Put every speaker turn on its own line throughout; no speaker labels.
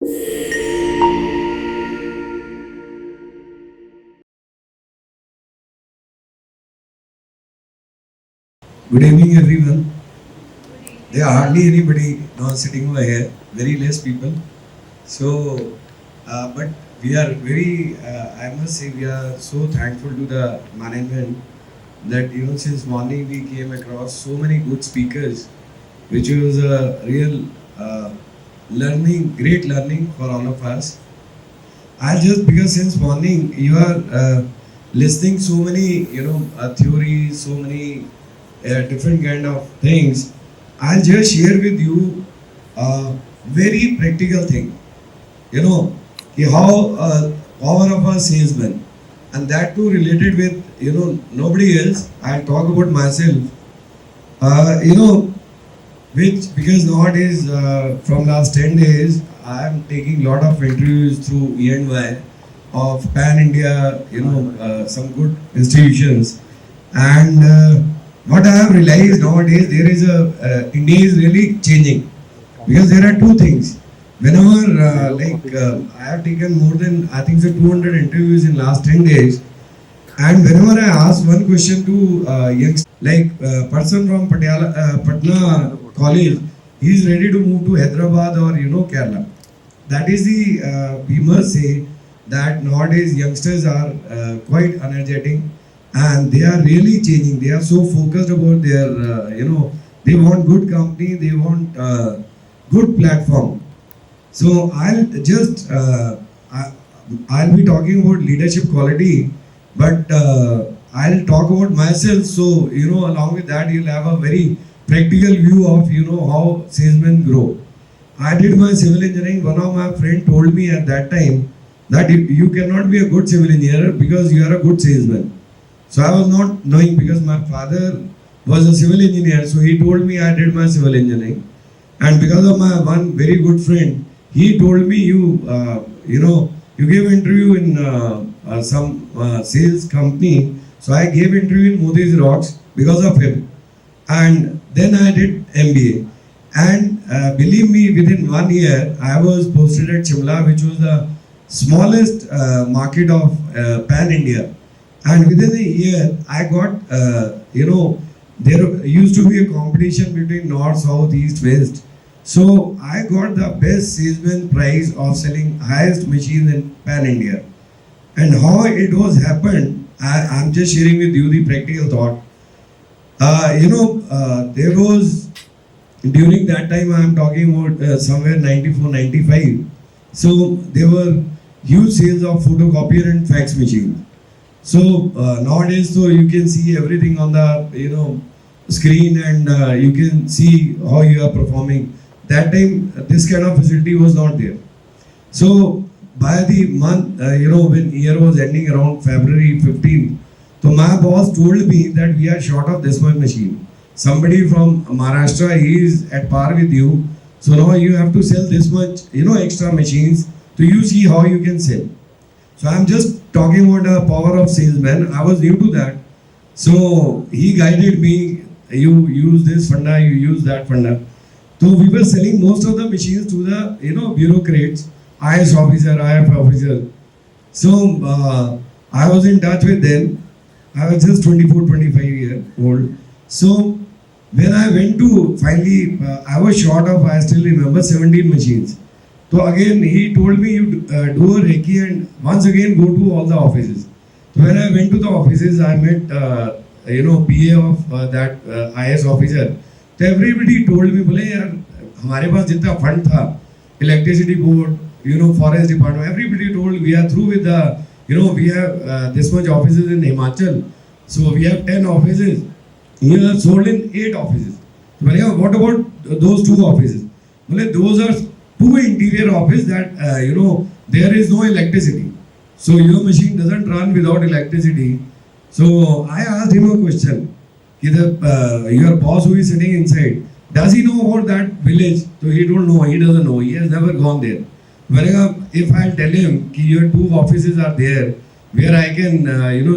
Good evening, everyone. There are hardly anybody now sitting over here, very less people. So, but we are very, I must say, we are so thankful to the management that, since morning we came across so many good speakers, which was a real learning, great learning for all of us. I just, because since morning you are listening so many, theories, so many different kind of things. I'll just share with you a very practical thing. You know, how power of a salesman, and that too related with nobody else. I'll talk about myself. Uh, you know, which because nowadays from last 10 days I am taking lot of interviews through E&Y of pan India, some good institutions, and what I have realized nowadays there is a India is really changing because there are two things. Whenever I have taken more than I think so 200 interviews in last 10 days, and whenever I ask one question to youngsters, like person from Patna college, he is ready to move to Hyderabad or Kerala. That is the we must say that nowadays youngsters are quite energetic and they are really changing. They are so focused about their they want good company, they want good platform. So I'll be talking about leadership quality, but I'll talk about myself. So along with that, you'll have a very practical view of how salesmen grow. I did my civil engineering. One of my friend told me at that time that you cannot be a good civil engineer because you are a good salesman. So I was not knowing because my father was a civil engineer. So he told me I did my civil engineering, and because of my one very good friend, he told me you gave interview in some sales company. So I gave interview in Modi's Rocks because of him, and then I did MBA. And believe me, within 1 year, I was posted at Shimla, which was the smallest market of pan India. And within a year, I got, there used to be a competition between North, South, East, West. So I got the best salesman prize of selling highest machines in pan India. And how it was happened, I'm just sharing with you the practical thought. There was during that time I am talking about somewhere 94, 95. So there were huge sales of photocopier and fax machine. So nowadays, so you can see everything on the screen, and you can see how you are performing. That time, this kind of facility was not there. So by the month, when year was ending around February 15th, so my boss told me that we are short of this much machine. Somebody from Maharashtra, he is at par with you. So now you have to sell this much, extra machines. So you see how you can sell. So I'm just talking about the power of salesman. I was new to that. So he guided me, you use this funda, you use that funda. So we were selling most of the machines to the, bureaucrats, IS officer, IF officer. So I was in touch with them. I was just 24, 25 years old. So when I went to, finally, I was short of, I still remember, 17 machines. So again, he told me you do a Reiki and once again go to all the offices. So when I went to the offices, I met, PA of that IS officer. So everybody told me, बोले यार हमारे पास जितना fund था, electricity board, forest department, everybody told we are through with the, we have this much offices in Himachal. So we have 10 offices. You have sold in 8 offices. So what about those 2 offices? Well, those are 2 interior office that there is no electricity. So your machine doesn't run without electricity. So I asked him a question. Your boss who is sitting inside, does he know about that village? So he don't know. He doesn't know. He has never gone there. If I tell him your 2 offices are there where I can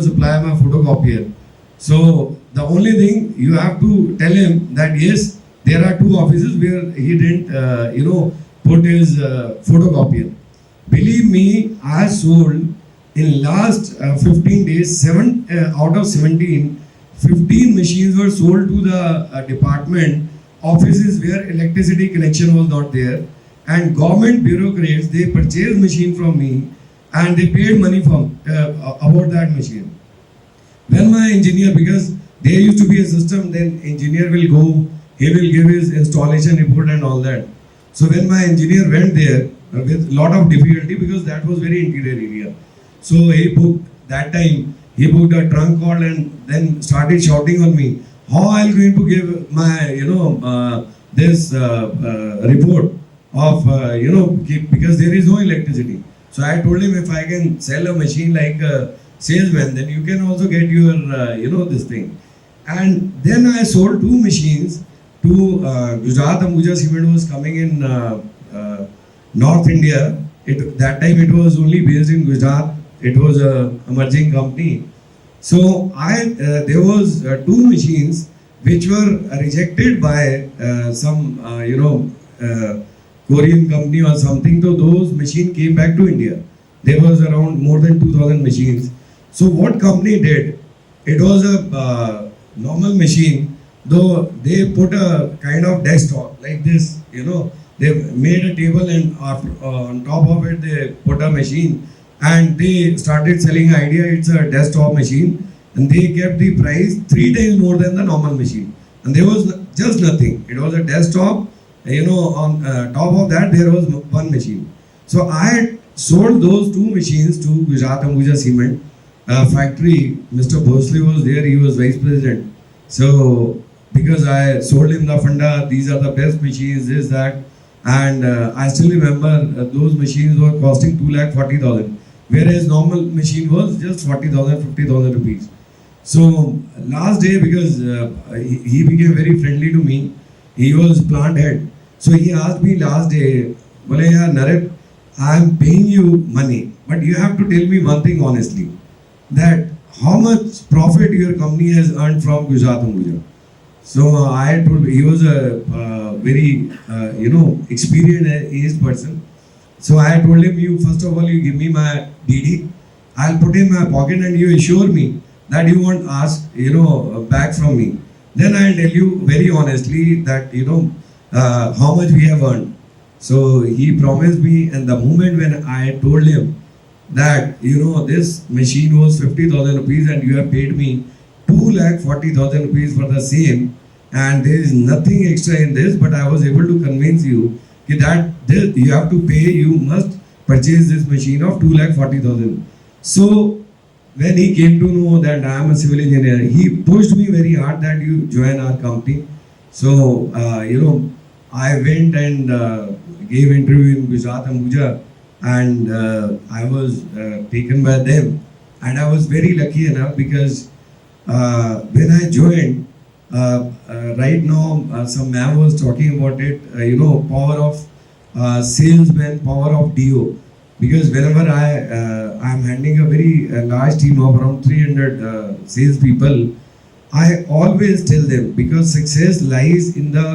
supply my photocopier. So the only thing you have to tell him that yes, there are 2 offices where he didn't put his photocopier. Believe me, I sold in last 15 days, 7 out of 17, 15 machines were sold to the department offices where electricity connection was not there, and government bureaucrats, they purchased machine from me and they paid money from about that machine. When my engineer, because there used to be a system, then engineer will go, he will give his installation report and all that. So when my engineer went there with lot of difficulty, because that was very interior area, so he booked that time, he booked a trunk call and then started shouting on me, how I am going to give my this report of because there is no electricity. So I told him, if I can sell a machine like a salesman, then you can also get your this thing. And then I sold 2 machines to Gujarat. Ambuja Cement was coming in North India. That time it was only based in Gujarat. It was a emerging company. So there was 2 machines which were rejected by some Korean company or something. So those machines came back to India. There was around more than 2,000 machines. So what company did? It was a normal machine, though they put a kind of desktop like this. They made a table and on top of it they put a machine. And they started selling idea it's a desktop machine, and they kept the price 3 times more than the normal machine. And there was just nothing. It was a desktop, on top of that there was one machine. So I had sold those 2 machines to Gujarat Ambuja Cement factory. Mr. Bhosle was there, he was vice president. So because I sold him the funda, these are the best machines, this, that. And I still remember those machines were costing 2,40,000. Whereas normal machine was just 40,000, 50,000 rupees. So last day, because he became very friendly to me, he was plant head. So he asked me last day, "Bole yaar Narip, I am paying you money, but you have to tell me one thing honestly, that how much profit your company has earned from Gujarat Ambuja." So I told him, he was a very experienced aged person. So I told him, you first of all you give me my DD, I'll put in my pocket and you assure me that you won't ask back from me. Then I'll tell you very honestly that how much we have earned. So he promised me, and the moment when I told him that this machine was 50,000 rupees and you have paid me 2,40,000 rupees for the same, and there is nothing extra in this, but I was able to convince you that this, you have to pay, you must purchase this machine of 2,40,000. So when he came to know that I am a civil engineer, he pushed me very hard that you join our company. So I went and gave interview in Gujarat Ambuja, and I was taken by them, and I was very lucky enough because when I joined, right now some ma'am was talking about it, power of salesman, power of DO. Because whenever I am handling a very large team of around 300 sales people, I always tell them, because success lies in the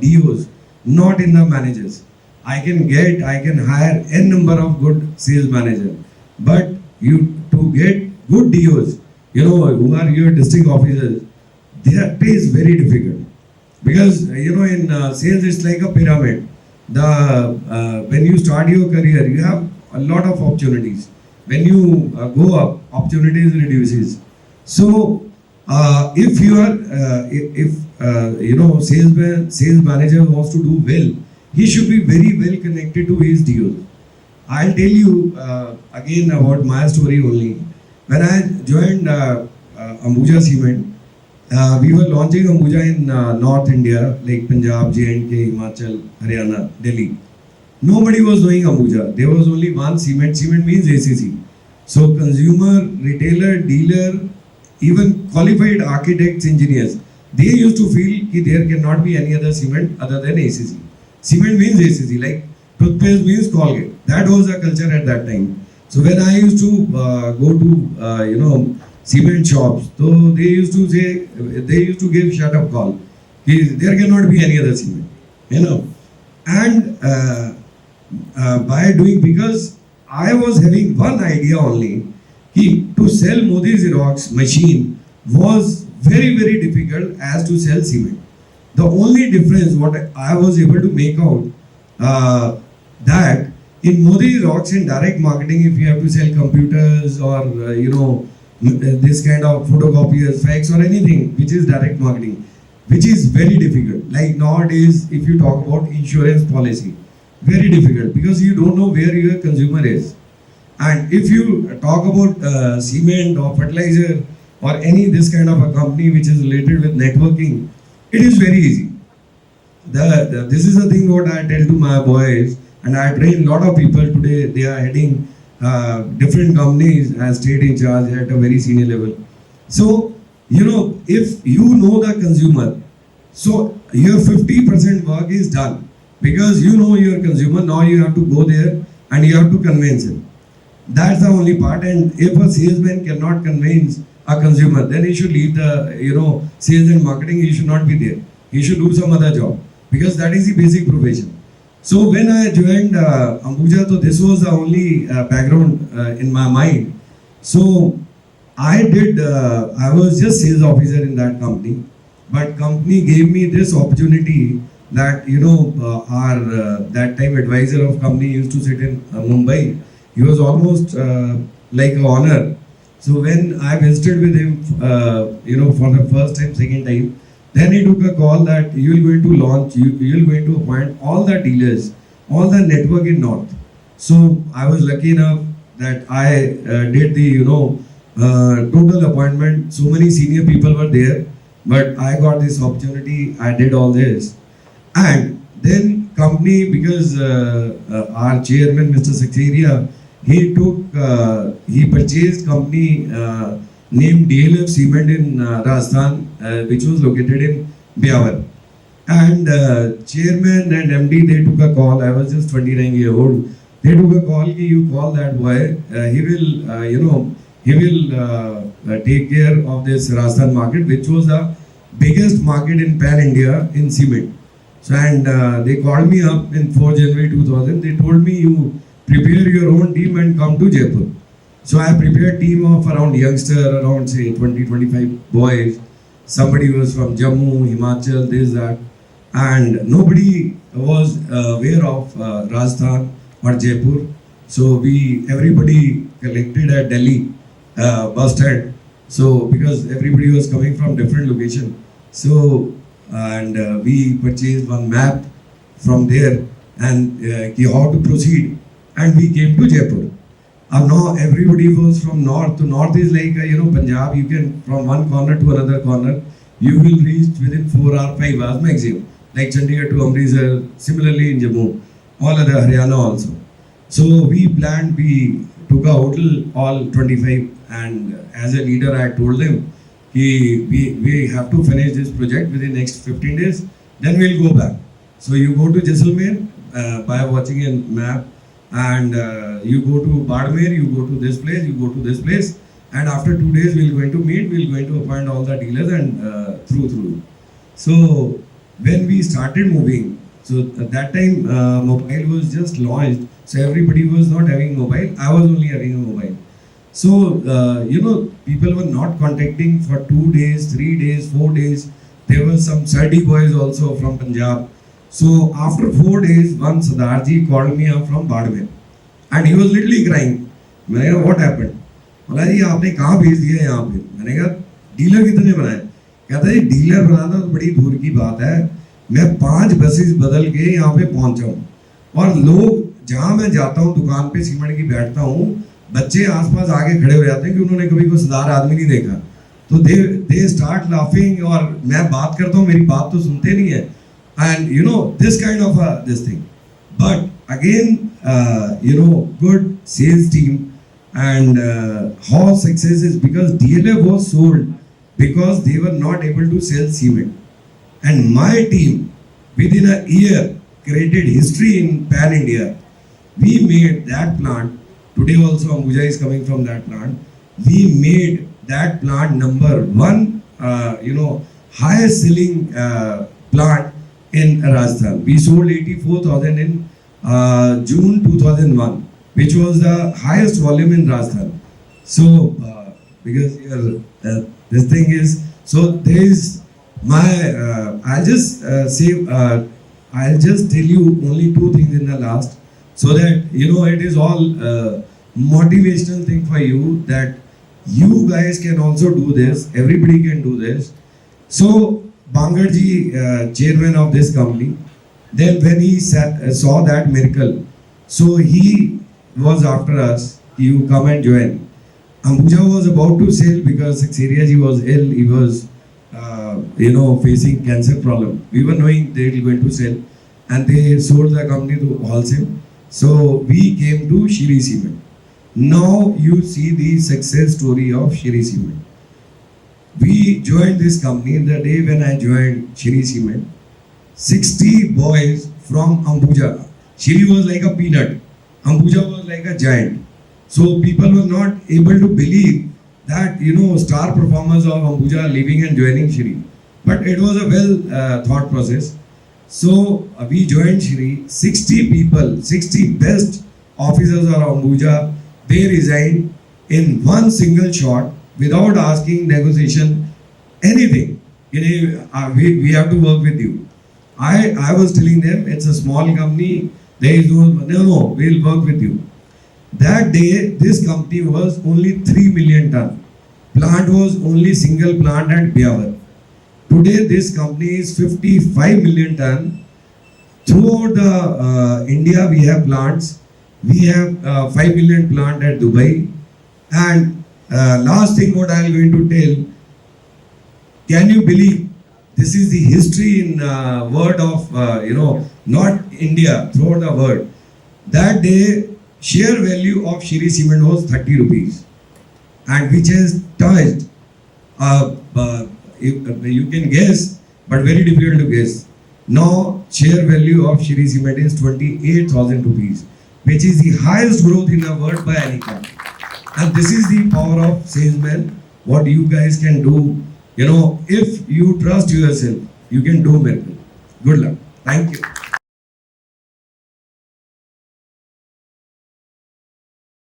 DOs, not in the managers. I can hire n number of good sales manager, but to get good DOs, who are your district officers, that is very difficult. Because in sales it's like a pyramid. When you start your career, you have a lot of opportunities. When you go up, opportunities reduces. So if you are sales manager wants to do well, he should be very well connected to his DOs. I'll tell you again about my story only. When I joined Ambuja Cement, we were launching Ambuja in North India, like Punjab, J&K, Himachal, Haryana, Delhi. Nobody was knowing Ambuja. There was only one cement. Cement means ACC. So consumer, retailer, dealer, even qualified architects, engineers, they used to feel that there cannot be any other cement other than ACC. Cement means ACC, like toothpaste means Colgate. That was the culture at that time. So when I used to go to cement shops, so they used to give shut up call. There cannot be any other cement, And by doing, because I was having one idea only, to sell Modi Xerox machine was very very difficult as to sell cement. The only difference what I was able to make out, that in Modi Rocks in direct marketing, if you have to sell computers or this kind of photocopiers, fax or anything which is direct marketing, which is very difficult. Like nowadays, if you talk about insurance policy, very difficult because you don't know where your consumer is. And if you talk about cement or fertilizer or any this kind of a company which is related with networking, it is very easy. This is the thing what I tell to my boys, and I train a lot of people today. They are heading different companies as state in charge at a very senior level. So if you know the consumer, so your 50% work is done because you know your consumer. Now you have to go there and you have to convince him. That's the only part. And if a salesman cannot convince a consumer, then he should leave the sales and marketing. He should not be there. He should do some other job because that is the basic profession. So when I joined Ambuja, so this was the only background in my mind. So I was just sales officer in that company, but company gave me this opportunity that our that time advisor of company used to sit in Mumbai. He was almost like an honor. So when I visited with him, for the first time, second time, then he took a call that you will going to launch, you will going to appoint all the dealers, all the network in North. So I was lucky enough that I did the total appointment. So many senior people were there, but I got this opportunity. I did all this, and then company, because our chairman, Mr. Saxeria, he purchased company named DLF Cement in Rajasthan, which was located in Biawar. And chairman and MD, they took a call. I was just 29 years old. They took a call. You call that boy. He will take care of this Rajasthan market, which was the biggest market in pan India in cement. So and they called me up in 4 January 2000. They told me, you prepare your own team and come to Jaipur. So I prepared team of around youngster, around say 20-25 boys. Somebody was from Jammu, Himachal, this, that. And nobody was aware of Rajasthan or Jaipur. So everybody collected at Delhi bus stand. So because everybody was coming from different location. So and we purchased one map from there and how to proceed. And we came to Jaipur. Now everybody was from north. To north is like Punjab. You can from one corner to another corner. You will reach within 4 or 5 hours maximum. Like Chandigarh to Amritsar. Similarly in Jammu, all other Haryana also. So we planned. We took a hotel all 25. And as a leader, I told them, we have to finish this project within next 15 days. Then we'll go back. So you go to Jaisalmer by watching a map. And you go to Badmer, you go to this place, you go to this place, and after 2 days we're going to meet, we're going to appoint all the dealers and through. So when we started moving, so at that time mobile was just launched, so everybody was not having mobile. I was only having a mobile. So people were not contacting for 2 days, 3 days, 4 days. There were some Sardi boys also from Punjab. So after 4 days, one Sardarji called me up from Badmer, and he was literally crying. मैंने कहा what happened? बोला जी आपने कहाँ भेज दिया यहाँ पे? मैंने कहा डीलर कितने बनाए? कहता है डीलर बनाना तो बड़ी दूर की बात है. मैं 5 बसेस बदल के यहाँ पे पहुँचा हूँ और लोग जहाँ मैं जाता हूँ दुकान पे सीमेंट की बैठता हूँ, बच्चे आसपास आके खड़े हो जाते हैं कि उन्होंने कभी कोई सरदार आदमी नहीं देखा. तो they start laughing और मैं बात करता हूँ, मेरी बात तो सुनते नहीं है. And this kind of this thing. But again, good sales team and how success is because DLF was sold because they were not able to sell cement. And my team within a year created history in pan India. We made that plant. Today also Ambuja is coming from that plant. We made that plant number 1, highest selling plant in Rajasthan. We sold 84,000 in June 2001, which was the highest volume in Rajasthan. So, because here, this thing is, so there is my, I'll just I'll just tell you only two things in the last, so that you know it is all motivational thing for you, that you guys can also do this, everybody can do this. So Bangarji, chairman of this company, then when he saw that miracle, so he was after us, you come and join. Ambuja was about to sell because Seriaji was ill, he was facing cancer problem. We were knowing they were going to sell, and they sold the company to Holcim. So we came to Shree Cement. Now you see the success story of Shree Cement. We joined this company the day when I joined Shree Cement. 60 boys from Ambuja. Shree was like a peanut. Ambuja was like a giant. So people were not able to believe that star performers of Ambuja are leaving and joining Shree. But it was a well thought process. So we joined Shree. 60 people, 60 best officers of Ambuja, they resigned in one single shot without asking negotiation, anything. We have to work with you. I was telling them it's a small company. There is no, we'll work with you. That day, this company was only 3 million ton. Plant was only single plant at Biawar. Today, this company is 55 million ton. Throughout the India, we have plants. We have 5 million plant at Dubai. And last thing what I am going to tell, can you believe this is the history in word of, not India, throughout the world. That day, share value of Shree Cement was 30 rupees, and which has touched, you can guess, but very difficult to guess. Now, share value of Shree Cement is 28,000 rupees, which is the highest growth in the world by any company. And this is the power of salesman, what you guys can do. If you trust yourself, you can do miracle. Good luck. Thank you.